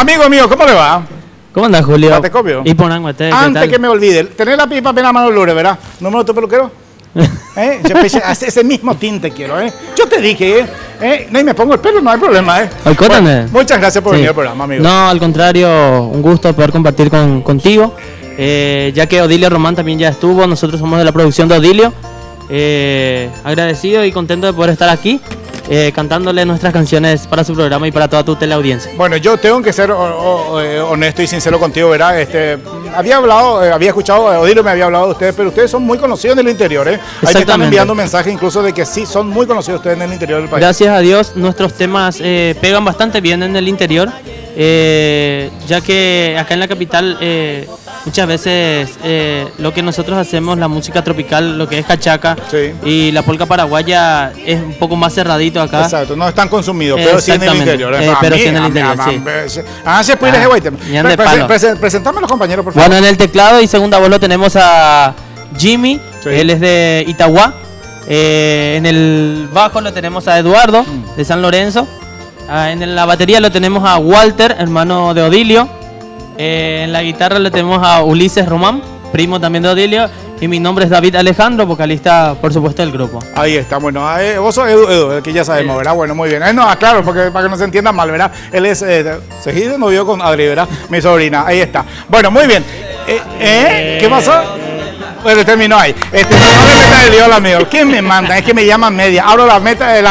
Amigo mío, ¿cómo le va? ¿Cómo andas, Julio? ¿Te copio? Y ponan mate, ¿qué Antes tal? que me olvide, tener la pipa apenas mano lure, ¿verdad? ¿Número de tu peluquero? Ese mismo tinte quiero, ¿eh? Yo te dije, no, y me pongo el pelo, no hay problema, ¿eh? Bueno, muchas gracias por venir al programa, amigo. No, al contrario, un gusto poder compartir contigo. Ya que Odilio Román también ya estuvo, nosotros somos de la producción de Odilio. Agradecido y contento de poder estar aquí. Cantándole nuestras canciones para su programa y para toda tu teleaudiencia. Bueno, yo tengo que ser honesto y sincero contigo, ¿verdad? Había escuchado, Odilio me había hablado de ustedes, pero ustedes son muy conocidos en el interior, ¿eh? Ahí me están enviando mensajes incluso de que sí, son muy conocidos ustedes en el interior del país. Gracias a Dios, nuestros temas pegan bastante bien en el interior, ya que acá en la capital muchas veces lo que nosotros hacemos, la música tropical, lo que es cachaca, sí, y la polca paraguaya es un poco más cerradito acá. Exacto, no es tan consumido, pero sí en el interior. Pero sí en el interior, sí. Presentame a los compañeros, por favor. Bueno, en el teclado y segunda voz lo tenemos a Jimmy, sí, él es de Itagua. En el bajo lo tenemos a Eduardo, de San Lorenzo. En la batería lo tenemos a Walter, hermano de Odilio. En la guitarra lo tenemos a Ulises Román, primo también de Odilio. Y mi nombre es David Alejandro, vocalista, por supuesto, del grupo. Ahí está, bueno, vos sos Edu, el que ya sabemos, ¿verdad? Bueno, muy bien. No, claro, porque para que no se entienda mal, ¿verdad? Él es, seguido novio con Adri, ¿verdad? Mi sobrina, ahí está. Bueno, muy bien. ¿Qué pasó? Bueno, terminó ahí. No me meta de Dios, amigo. ¿Quién me manda? Es que me llaman media. Abro la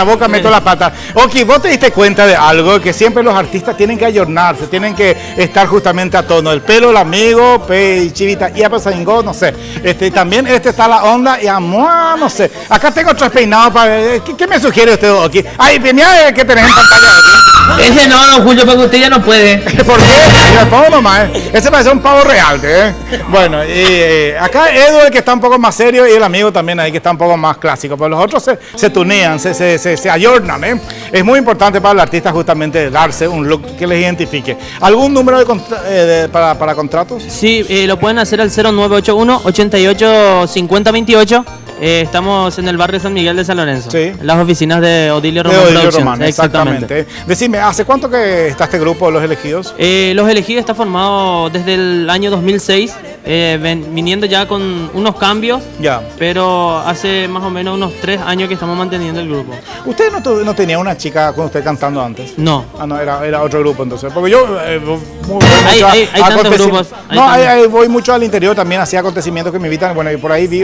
boca, meto la pata. Ok, vos te diste cuenta de algo, que siempre los artistas tienen que ayornarse, tienen que estar justamente a tono. El pelo, el amigo, chivita, y apasaingó, no sé. También está la onda, y amor, no sé. Acá tengo tres peinados para ver. ¿Qué me sugiere usted aquí? Ay, mira que tenés en pantalla aquí. Ese no, don Julio, porque usted ya no puede. ¿Por qué? Yo me pongo nomás, Ese parece un pavo real, Bueno, y acá Edu, el que está un poco más serio, y el amigo también ahí que está un poco más clásico, pero los otros se tunean, se ayornan, Es muy importante para el artista justamente darse un look que les identifique. ¿Algún número para contratos? Sí, lo pueden hacer al 0981 88 50 28. Estamos en el barrio San Miguel de San Lorenzo, sí, en las oficinas de Odilio Román. Exactamente. Decime, ¿hace cuánto que está este grupo, Los Elegidos? Los Elegidos está formado desde el año 2006, viniendo ya con unos cambios, ya, pero hace más o menos unos 3 años que estamos manteniendo el grupo. ¿Usted no tenía una chica con usted cantando antes? No. Ah, no, era otro grupo entonces. Porque yo hay tantos grupos. Voy mucho al interior también, hacía acontecimientos que me invitan. Bueno, y por ahí vi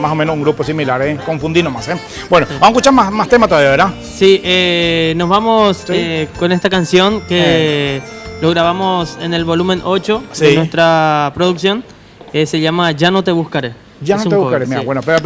más o menos un grupo similar, confundí nomás. Bueno, vamos a escuchar más temas todavía, ¿verdad? Sí, nos vamos con esta canción que lo grabamos en el volumen 8 de nuestra producción. Se llama Ya no te buscaré. Ya no te buscaré, mira, bueno, pero